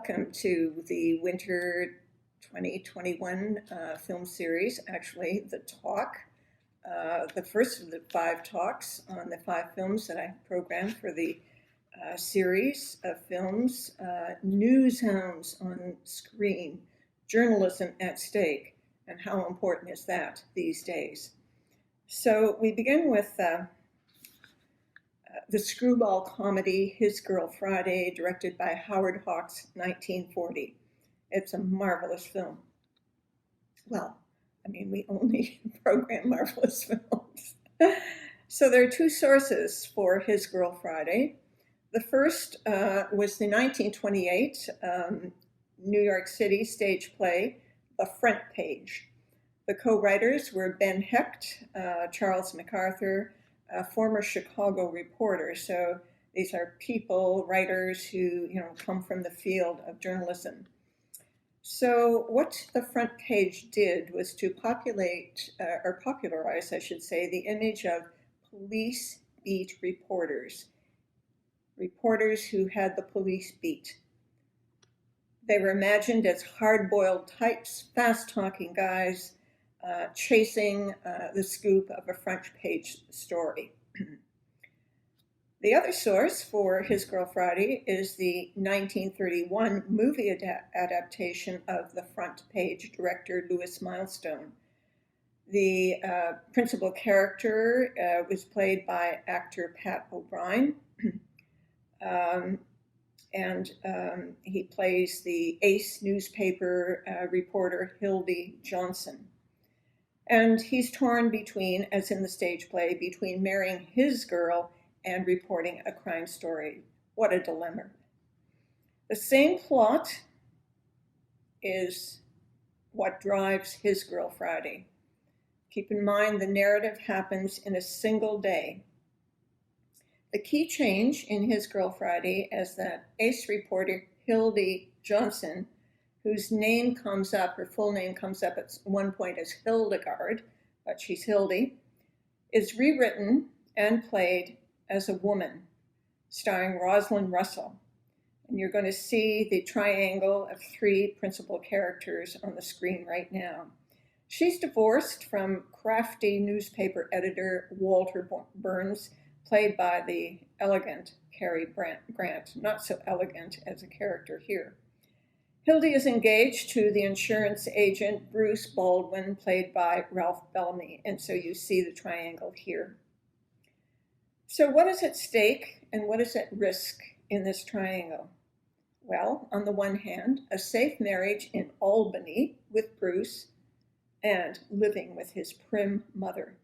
Welcome to the winter 2021 film series, actually the talk, the first of the 5 talks on the 5 films that I programmed for the series of films, Newshounds on Screen, Journalism at Stake, and how important is that these days. So we begin with the Screwball comedy, His Girl Friday, directed by Howard Hawks, 1940. It's a marvelous film. Well, I mean, we only program marvelous films. So there are 2 sources for His Girl Friday. The first was the 1928 New York City stage play, The Front Page. The co-writers were Ben Hecht, Charles MacArthur, a former Chicago reporter. So these are people, writers who come from the field of journalism. So what The Front Page did was to popularize, I should say, the image of police beat reporters who had the police beat. They were imagined as hard-boiled types, fast-talking guys, chasing the scoop of a front page story. The other source for His Girl Friday is the 1931 movie adaptation of The Front Page, director Louis Milestone. The principal character was played by actor Pat O'Brien, and he plays the Ace newspaper reporter Hildy Johnson. And he's torn between, as in the stage play, between marrying his girl and reporting a crime story. What a dilemma. The same plot is what drives His Girl Friday. Keep in mind the narrative happens in a single day. The key change in His Girl Friday is that ace reporter Hildy Johnson, whose name comes up, her full name comes up at one point as Hildegard, but she's Hildy, is rewritten and played as a woman, starring Rosalind Russell. And you're going to see the triangle of 3 principal characters on the screen right now. She's divorced from crafty newspaper editor Walter Burns, played by the elegant Cary Grant, not so elegant as a character here. Hildy is engaged to the insurance agent Bruce Baldwin, played by Ralph Bellamy, and so you see the triangle here. So what is at stake and what is at risk in this triangle? Well, on the one hand, a safe marriage in Albany with Bruce and living with his prim mother.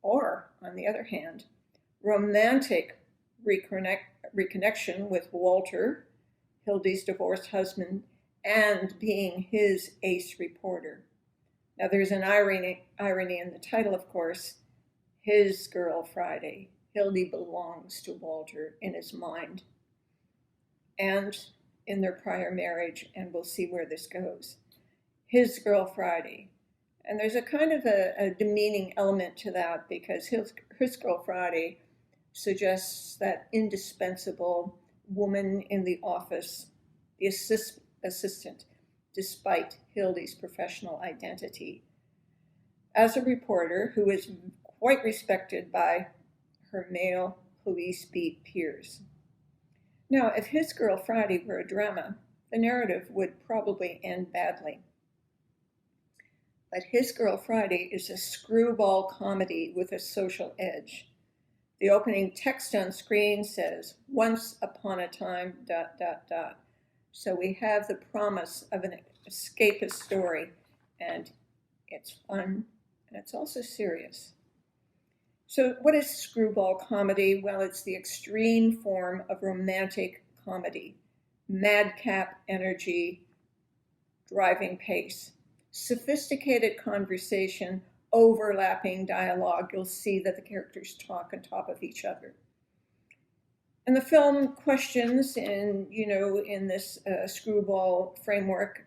Or, on the other hand, romantic reconnection with Walter, Hildy's divorced husband, and being his ace reporter. Now there's an irony in the title, of course, His Girl Friday. Hildy belongs to Walter in his mind and in their prior marriage, and we'll see where this goes. His Girl Friday. And there's a kind of a demeaning element to that, because His Girl Friday suggests that indispensable woman in the office, the assistant, despite Hildy's professional identity, as a reporter who is quite respected by her male police beat peers. Now, if His Girl Friday were a drama, the narrative would probably end badly. But His Girl Friday is a screwball comedy with a social edge. The opening text on screen says, "Once upon a time, ... So we have the promise of an escapist story, and it's fun, and it's also serious. So what is screwball comedy? Well, it's the extreme form of romantic comedy. Madcap energy, driving pace, sophisticated conversation, overlapping dialogue. You'll see that the characters talk on top of each other. And the film questions, in this screwball framework,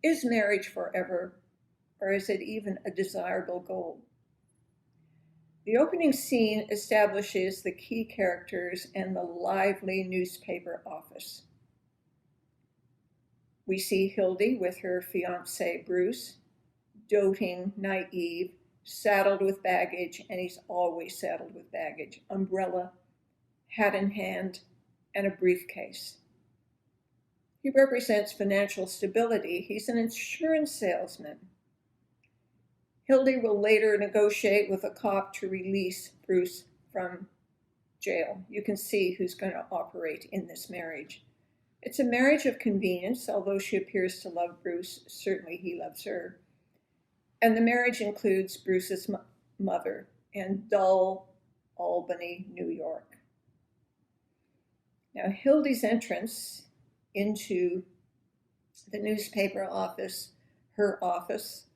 is marriage forever, or is it even a desirable goal? The opening scene establishes the key characters and the lively newspaper office. We see Hildy with her fiancé, Bruce, doting, naive, saddled with baggage, and he's always saddled with baggage, umbrella, hat in hand, and a briefcase. He represents financial stability. He's an insurance salesman. Hildy will later negotiate with a cop to release Bruce from jail. You can see who's going to operate in this marriage. It's a marriage of convenience, although she appears to love Bruce. Certainly he loves her. And the marriage includes Bruce's mother in dull Albany, New York. Now, Hildy's entrance into the newspaper office, her office,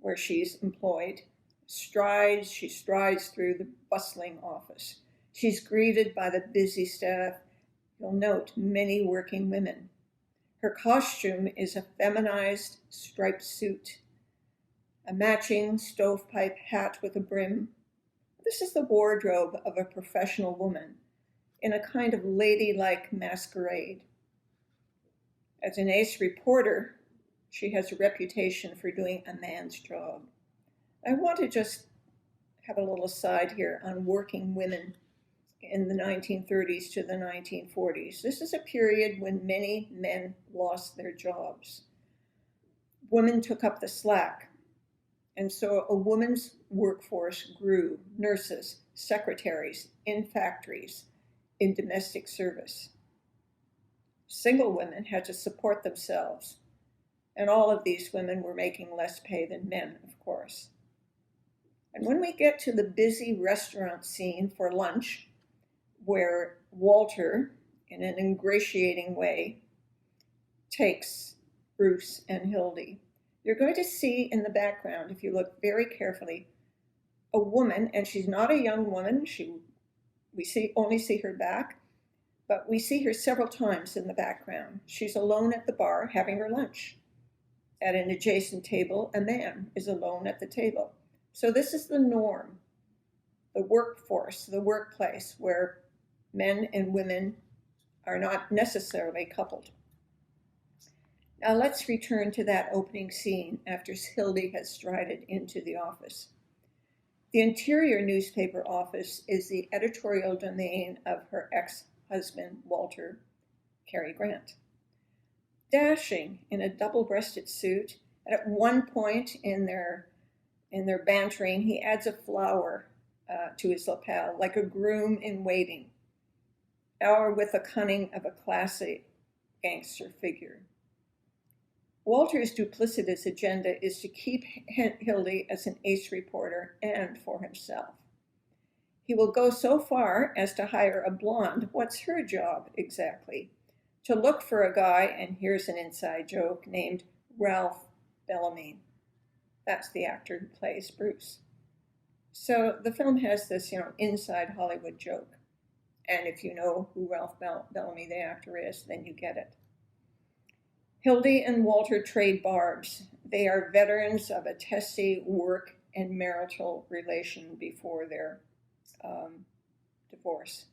where she's employed, she strides through the bustling office. She's greeted by the busy staff. You'll note many working women. Her costume is a feminized striped suit, a matching stovepipe hat with a brim. This is the wardrobe of a professional woman in a kind of ladylike masquerade. As an ace reporter, she has a reputation for doing a man's job. I want to just have a little aside here on working women in the 1930s to the 1940s. This is a period when many men lost their jobs. Women took up the slack, and so a woman's workforce grew: nurses, secretaries, in factories, in domestic service. Single women had to support themselves, and all of these women were making less pay than men, of course. And when we get to the busy restaurant scene for lunch, where Walter, in an ingratiating way, takes Bruce and Hildy, you're going to see in the background, if you look very carefully, a woman, and she's not a young woman. We only see her back, but we see her several times in the background. She's alone at the bar having her lunch. At an adjacent table, a man is alone at the table. So this is the norm, the workforce, the workplace, where men and women are not necessarily coupled. Now let's return to that opening scene after Hildy has strided into the office. The interior newspaper office is the editorial domain of her ex-husband, Walter Cary Grant. Dashing in a double-breasted suit, and at one point in their bantering, he adds a flower to his lapel, like a groom in waiting, or with the cunning of a classy gangster figure. Walter's duplicitous agenda is to keep Hildy as an ace reporter and for himself. He will go so far as to hire a blonde. What's her job exactly? To look for a guy, and here's an inside joke, named Ralph Bellamy. That's the actor who plays Bruce. So the film has this, inside Hollywood joke. And if you know who Ralph Bellamy, the actor, is, then you get it. Hildy and Walter trade barbs. They are veterans of a testy work and marital relation before their divorce.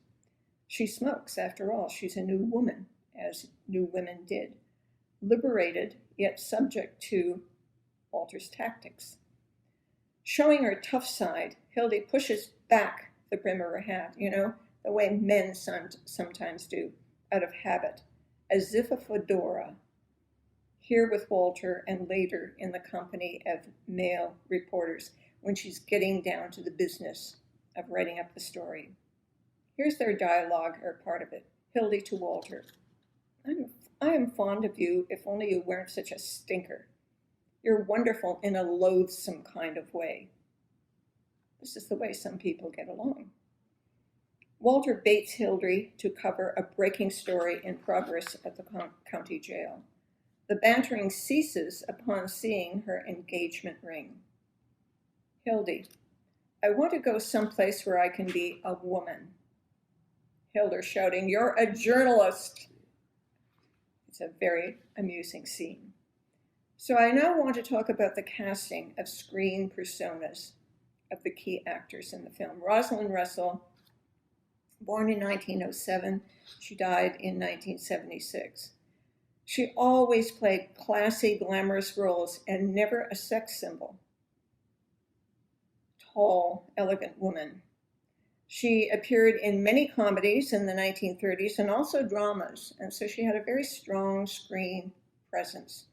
She smokes, after all. She's a new woman, as new women did. Liberated, yet subject to Walter's tactics. Showing her tough side, Hildy pushes back the brim of her hat, the way men sometimes do, out of habit, as if a fedora, here with Walter and later in the company of male reporters, when she's getting down to the business of writing up the story. Here's their dialogue, or part of it. Hildy to Walter. I am fond of you, if only you weren't such a stinker. You're wonderful in a loathsome kind of way. This is the way some people get along. Walter baits Hildy to cover a breaking story in progress at the county jail. The bantering ceases upon seeing her engagement ring. Hildy, I want to go someplace where I can be a woman. Hildy shouting, you're a journalist. It's a very amusing scene. So I now want to talk about the casting of screen personas of the key actors in the film. Rosalind Russell, born in 1907, she died in 1976. She always played classy, glamorous roles and never a sex symbol. Tall, elegant woman. She appeared in many comedies in the 1930s and also dramas, and so she had a very strong screen presence.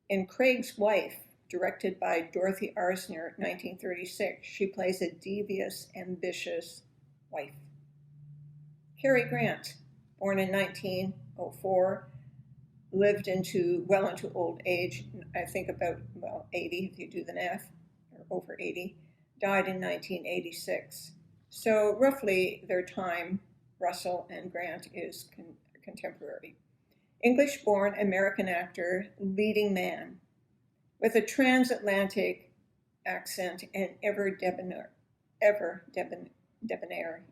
In Craig's Wife, directed by Dorothy Arzner, 1936, she plays a devious, ambitious wife. Cary Grant, born in 1904, lived into old age, I think about, 80 if you do the math, or over 80, died in 1986. So roughly their time, Russell and Grant, is contemporary. English-born American actor, leading man, with a transatlantic accent and ever debonair,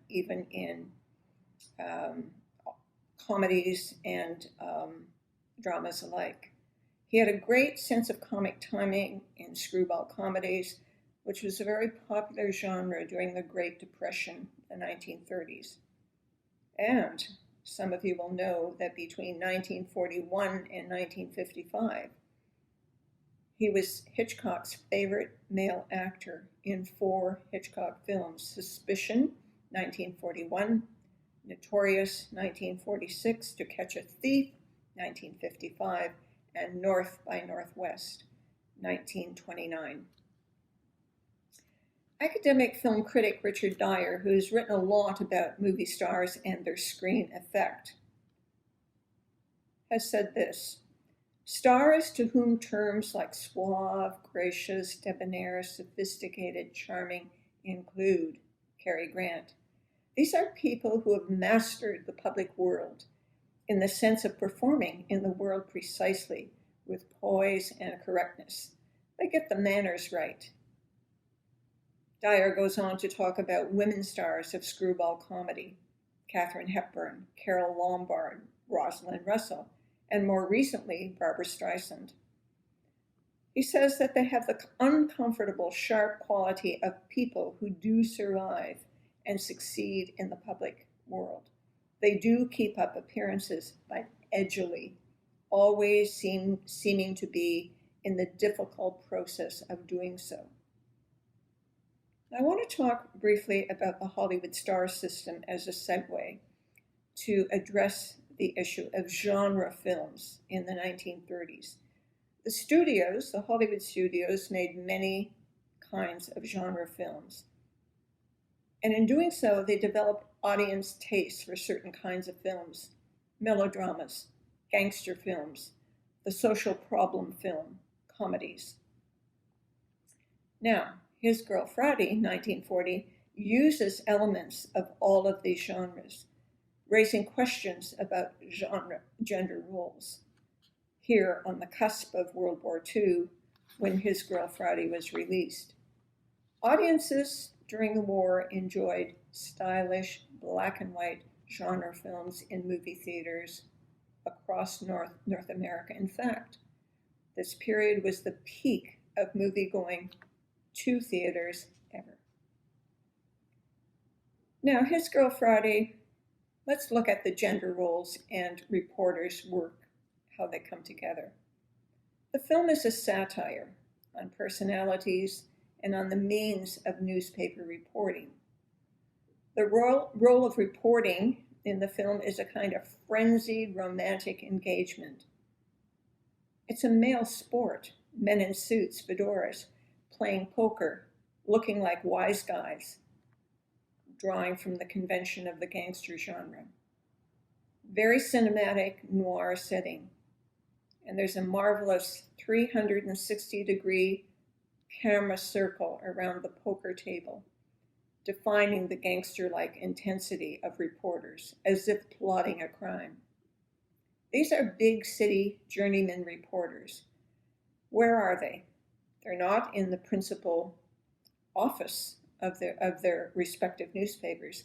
even in comedies and dramas alike. He had a great sense of comic timing in screwball comedies, which was a very popular genre during the Great Depression, the 1930s. And some of you will know that between 1941 and 1955, he was Hitchcock's favorite male actor in 4 Hitchcock films: Suspicion, 1941, Notorious, 1946, To Catch a Thief, 1955, and North by Northwest, 1929. Academic film critic Richard Dyer, who has written a lot about movie stars and their screen effect, has said this: stars to whom terms like suave, gracious, debonair, sophisticated, charming include Cary Grant. These are people who have mastered the public world in the sense of performing in the world precisely with poise and correctness. They get the manners right. Dyer goes on to talk about women stars of screwball comedy: Katharine Hepburn, Carole Lombard, Rosalind Russell, and more recently, Barbra Streisand. He says that they have the uncomfortable, sharp quality of people who do survive and succeed in the public world. They do keep up appearances, but edgily, always seeming to be in the difficult process of doing so. I want to talk briefly about the Hollywood star system as a segue to address the issue of genre films in the 1930s. The Hollywood studios, made many kinds of genre films. And in doing so, they developed audience tastes for certain kinds of films: melodramas, gangster films, the social problem film, comedies. Now, His Girl Friday, 1940, uses elements of all of these genres, raising questions about gender roles. Here on the cusp of World War II, when His Girl Friday was released, audiences during the war enjoyed stylish, black and white genre films in movie theaters across North America. In fact, this period was the peak of movie-going to theaters ever. Now, His Girl Friday, let's look at the gender roles and reporters' work, how they come together. The film is a satire on personalities and on the means of newspaper reporting. The role of reporting in the film is a kind of frenzied romantic engagement. It's a male sport, men in suits, fedoras, playing poker, looking like wise guys, drawing from the convention of the gangster genre. Very cinematic noir setting. And there's a marvelous 360-degree camera circle around the poker table, defining the gangster-like intensity of reporters, as if plotting a crime. These are big city journeyman reporters. Where are they? They're not in the principal office of their respective newspapers.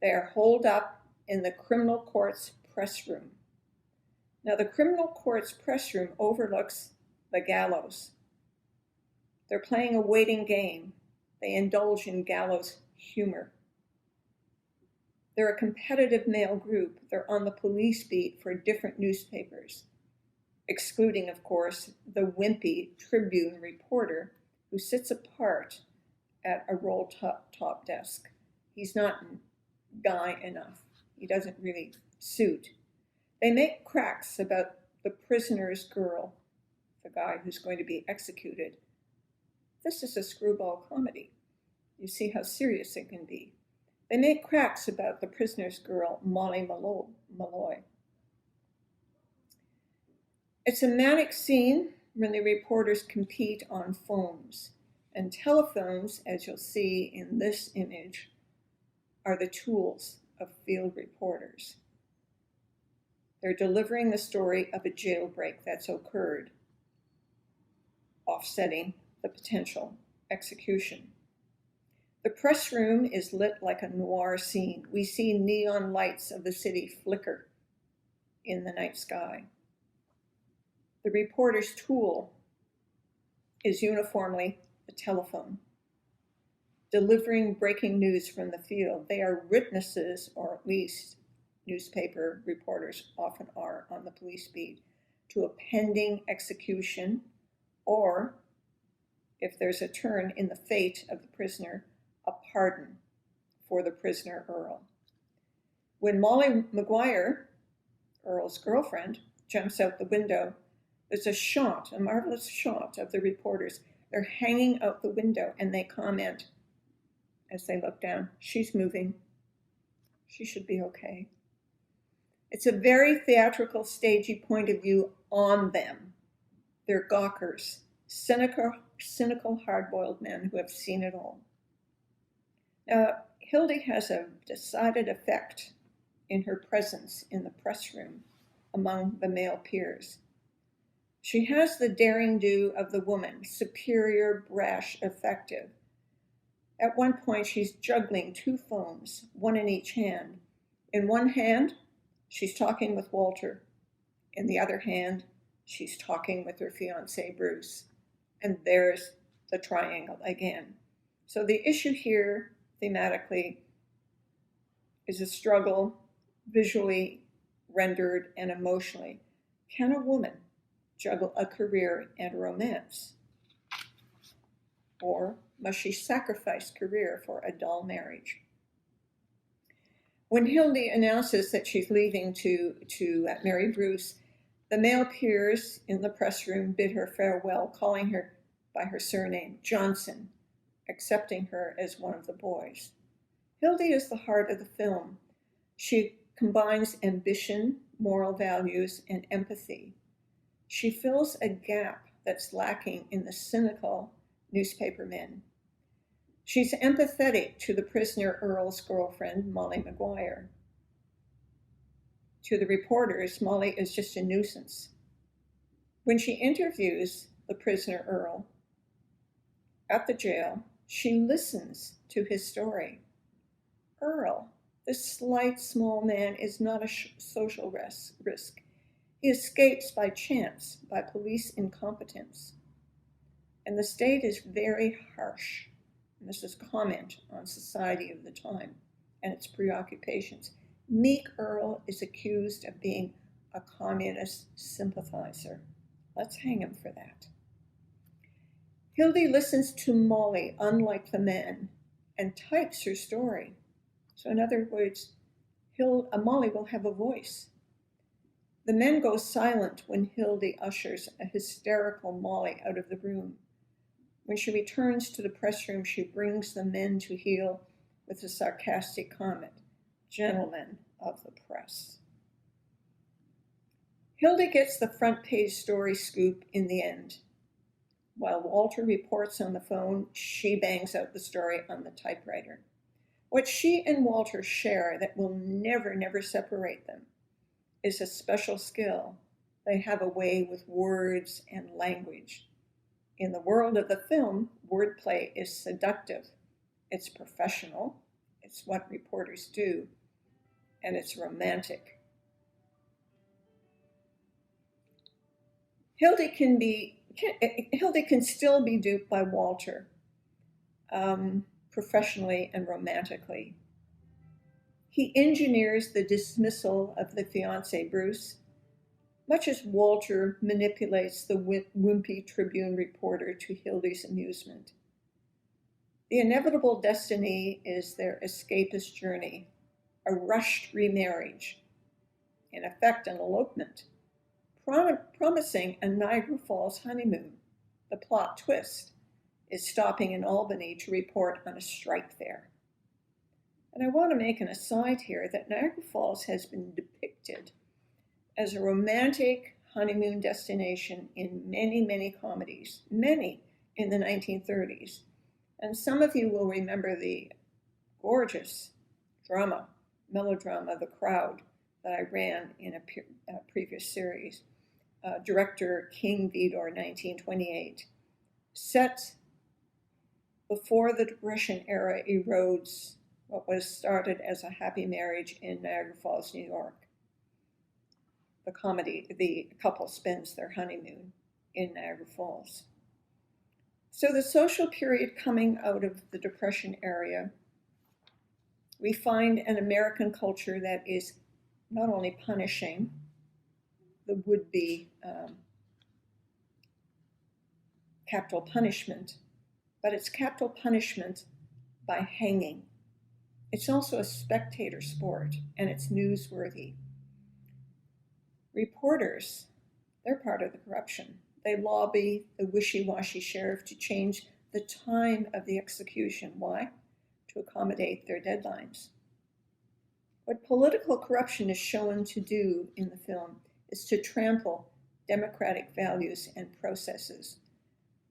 They are holed up in the criminal court's press room. Now, the criminal court's press room overlooks the gallows. They're playing a waiting game. They indulge in gallows humor. They're a competitive male group. They're on the police beat for different newspapers. excluding, of course, the wimpy Tribune reporter who sits apart at a roll-top desk. He's not guy enough. He doesn't really suit. They make cracks about the prisoner's girl, the guy who's going to be executed. This is a screwball comedy. You see how serious it can be. They make cracks about the prisoner's girl, Molly Malloy. It's a manic scene when the reporters compete on phones. And telephones, as you'll see in this image, are the tools of field reporters. They're delivering the story of a jailbreak that's occurred, offsetting the potential execution. The press room is lit like a noir scene. We see neon lights of the city flicker in the night sky. The reporter's tool is uniformly the telephone, delivering breaking news from the field. They are witnesses, or at least newspaper reporters often are on the police beat, to a pending execution, or, if there's a turn in the fate of the prisoner, a pardon for the prisoner Earl. When Molly Maguire, Earl's girlfriend, jumps out the window, there's a marvelous shot of the reporters. They're hanging out the window and they comment as they look down, she's moving. She should be okay. It's a very theatrical, stagey point of view on them. They're gawkers, cynical, hard-boiled men who have seen it all. Now, Hildy has a decided effect in her presence in the press room among the male peers. She has the daring do of the woman, superior, brash, effective. At one point, she's juggling two phones, one in each hand. In one hand, she's talking with Walter. In the other hand, she's talking with her fiancé, Bruce. And there's the triangle again. So the issue here, thematically, is a struggle, visually rendered and emotionally. Can a woman juggle a career and a romance? Or must she sacrifice career for a dull marriage? When Hildy announces that she's leaving to marry Bruce, the male peers in the press room bid her farewell, calling her by her surname, Johnson, accepting her as one of the boys. Hildy is the heart of the film. She combines ambition, moral values, and empathy. She fills a gap that's lacking in the cynical newspapermen. She's empathetic to the prisoner Earl's girlfriend, Molly Maguire. To the reporters, Molly is just a nuisance. When she interviews the prisoner Earl at the jail, she listens to his story. Earl, this slight, small man, is not a social risk. He escapes by chance, by police incompetence. And the state is very harsh. And this is comment on society of the time and its preoccupations. Meek Earl is accused of being a communist sympathizer. Let's hang him for that. Hildy listens to Molly, unlike the men, and types her story. So in other words, Molly will have a voice. The men go silent when Hildy ushers a hysterical Molly out of the room. When she returns to the press room, she brings the men to heel with a sarcastic comment, "Gentlemen of the press." Hildy gets the front page story scoop in the end. While Walter reports on the phone, she bangs out the story on the typewriter. What she and Walter share that will never separate them is a special skill. They have a way with words and language. In the world of the film, wordplay is seductive. It's professional. It's what reporters do. And it's romantic. Hildy can still be duped by Walter, professionally and romantically. He engineers the dismissal of the fiancé, Bruce, much as Walter manipulates the wimpy Tribune reporter to Hildy's amusement. The inevitable destiny is their escapist journey, a rushed remarriage, in effect an elopement, promising a Niagara Falls honeymoon. The plot twist is stopping in Albany to report on a strike there. And I want to make an aside here that Niagara Falls has been depicted as a romantic honeymoon destination in many, many comedies, many in the 1930s. And some of you will remember the gorgeous melodrama, The Crowd, that I ran in a previous series. Director King Vidor, 1928. Set before the Depression era erodes what was started as a happy marriage in Niagara Falls, New York. The couple spends their honeymoon in Niagara Falls. So the social period coming out of the Depression era, we find an American culture that is not only punishing the would-be capital punishment, but it's capital punishment by hanging. It's also a spectator sport, and it's newsworthy. Reporters, they're part of the corruption. They lobby the wishy-washy sheriff to change the time of the execution. Why? To accommodate their deadlines. What political corruption is shown to do in the film is to trample democratic values and processes.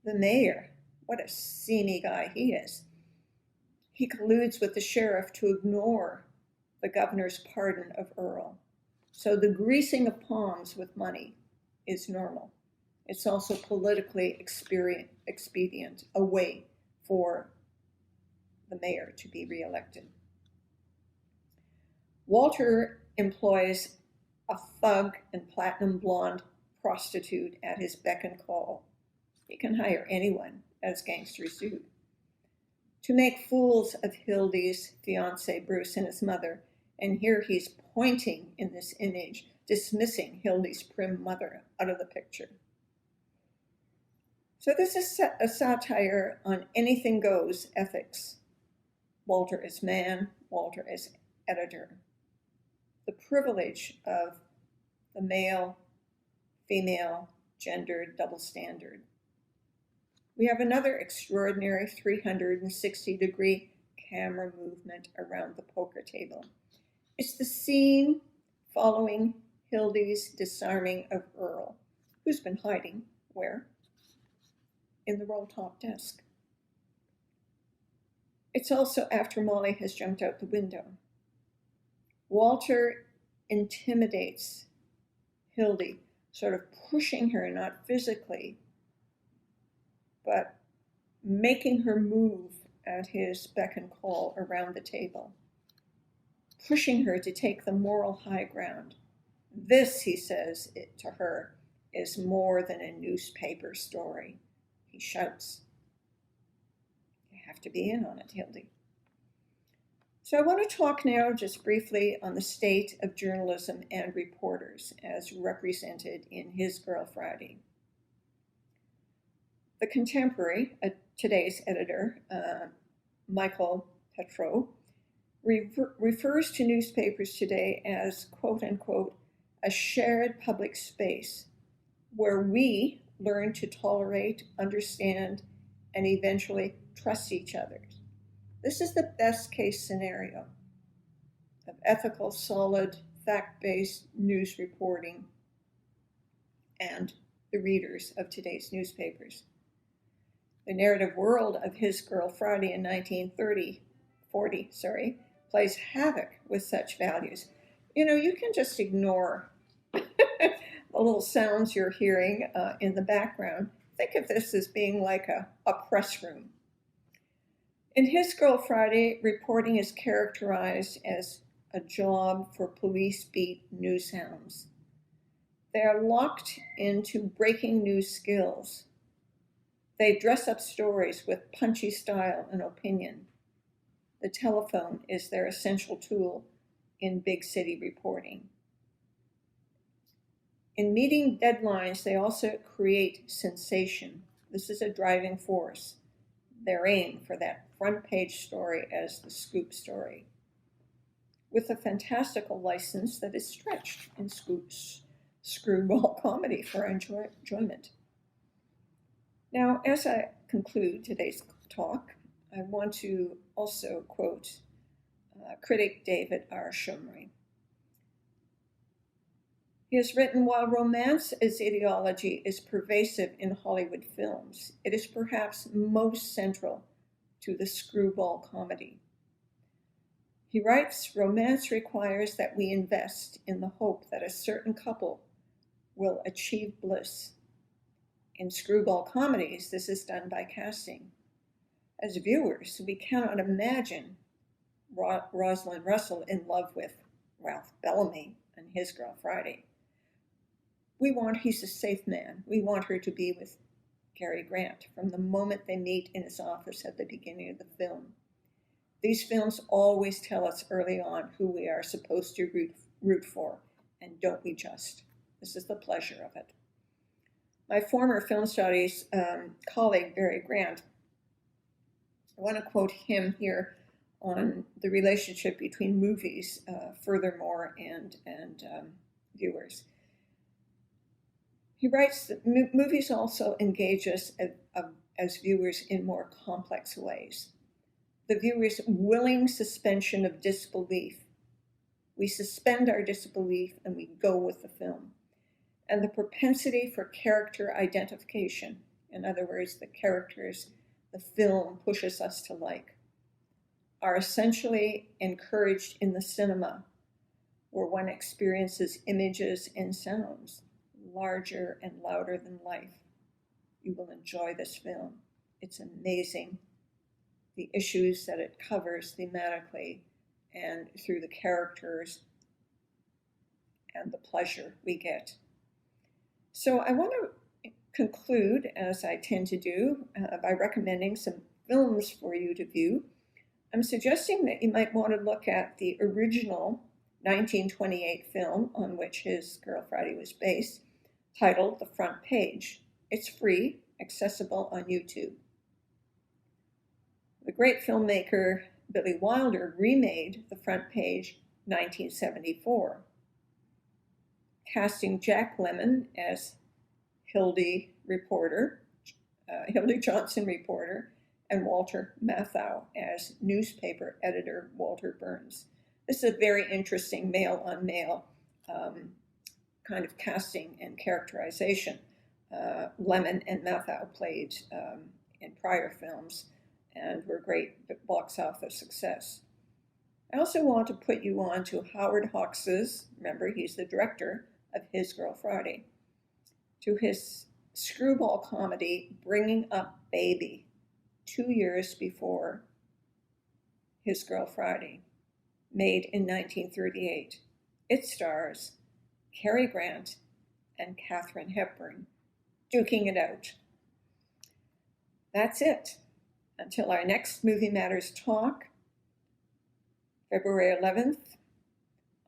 The mayor, what a seamy guy he is. He colludes with the sheriff to ignore the governor's pardon of Earl. So the greasing of palms with money is normal. It's also politically expedient, a way for the mayor to be reelected. Walter employs a thug and platinum blonde prostitute at his beck and call. He can hire anyone, as gangsters do, to make fools of Hildy's fiancé, Bruce, and his mother. And here he's pointing in this image, dismissing Hildy's prim mother out of the picture. So this is a satire on anything goes ethics. Walter is man, Walter is editor. The privilege of the male, female, gendered double standard. We have another extraordinary 360-degree camera movement around the poker table. It's the scene following Hildy's disarming of Earl, who's been hiding where? In the roll-top desk. It's also after Molly has jumped out the window. Walter intimidates Hildy, sort of pushing her, not physically, but making her move at his beck and call around the table, pushing her to take the moral high ground. This, he says to her, is more than a newspaper story. He shouts. You have to be in on it, Hildy. So I want to talk now just briefly on the state of journalism and reporters as represented in His Girl Friday. The Contemporary, today's editor, Michael Petro, refers to newspapers today as, quote unquote, a shared public space where we learn to tolerate, understand, and eventually trust each other. This is the best case scenario of ethical, solid, fact-based news reporting and the readers of today's newspapers. The narrative world of His Girl Friday in 1940 plays havoc with such values. You know, you can just ignore the little sounds you're hearing in the background. Think of this as being like a press room. In His Girl Friday, reporting is characterized as a job for police beat newshounds. They are locked into breaking news skills. They dress up stories with punchy style and opinion. The telephone is their essential tool in big city reporting. In meeting deadlines, they also create sensation. This is a driving force. Their aim for that front page story as the scoop story, with a fantastical license that is stretched in screwball comedy for enjoyment. Now, as I conclude today's talk, I want to also quote critic David R. Shumry. He has written, while romance as ideology is pervasive in Hollywood films, it is perhaps most central to the screwball comedy. He writes, romance requires that we invest in the hope that a certain couple will achieve bliss. In screwball comedies, this is done by casting. As viewers, we cannot imagine Rosalind Russell in love with Ralph Bellamy and his girl Friday. He's a safe man. We want her to be with Cary Grant from the moment they meet in his office at the beginning of the film. These films always tell us early on who we are supposed to root for, and don't we just? This is the pleasure of it. My former film studies colleague, Cary Grant, I want to quote him here on the relationship between movies, furthermore, and viewers. He writes that movies also engage us as viewers in more complex ways. The viewer's willing suspension of disbelief. We suspend our disbelief and we go with the film. And the propensity for character identification, in other words, the characters the film pushes us to like, are essentially encouraged in the cinema, where one experiences images and sounds larger and louder than life. You will enjoy this film. It's amazing, the issues that it covers thematically and through the characters and the pleasure we get. So I want to conclude, as I tend to do, by recommending some films for you to view. I'm suggesting that you might want to look at the original 1928 film on which his Girl Friday was based, titled The Front Page. It's free, accessible on YouTube. The great filmmaker Billy Wilder remade The Front Page 1974, casting Jack Lemmon as Hildy Johnson reporter, and Walter Matthau as newspaper editor Walter Burns. This is a very interesting male-on-male kind of casting and characterization. Lemmon and Matthau played in prior films and were great box office success. I also want to put you on to Howard Hawks's, remember he's the director of His Girl Friday, to his screwball comedy Bringing Up Baby, 2 years before His Girl Friday, made in 1938. It stars Cary Grant and Katharine Hepburn duking it out. That's it. Until our next Movie Matters talk, February 11th,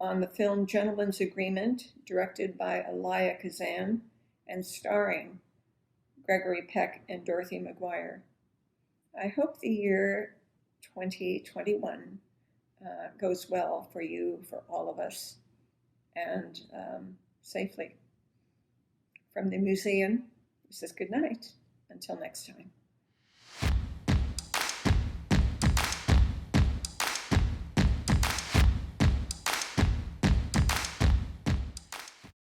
on the film Gentleman's Agreement, directed by Elia Kazan and starring Gregory Peck and Dorothy McGuire. I hope the year 2021 goes well for you, for all of us, and safely. From the museum, this is good night. Until next time.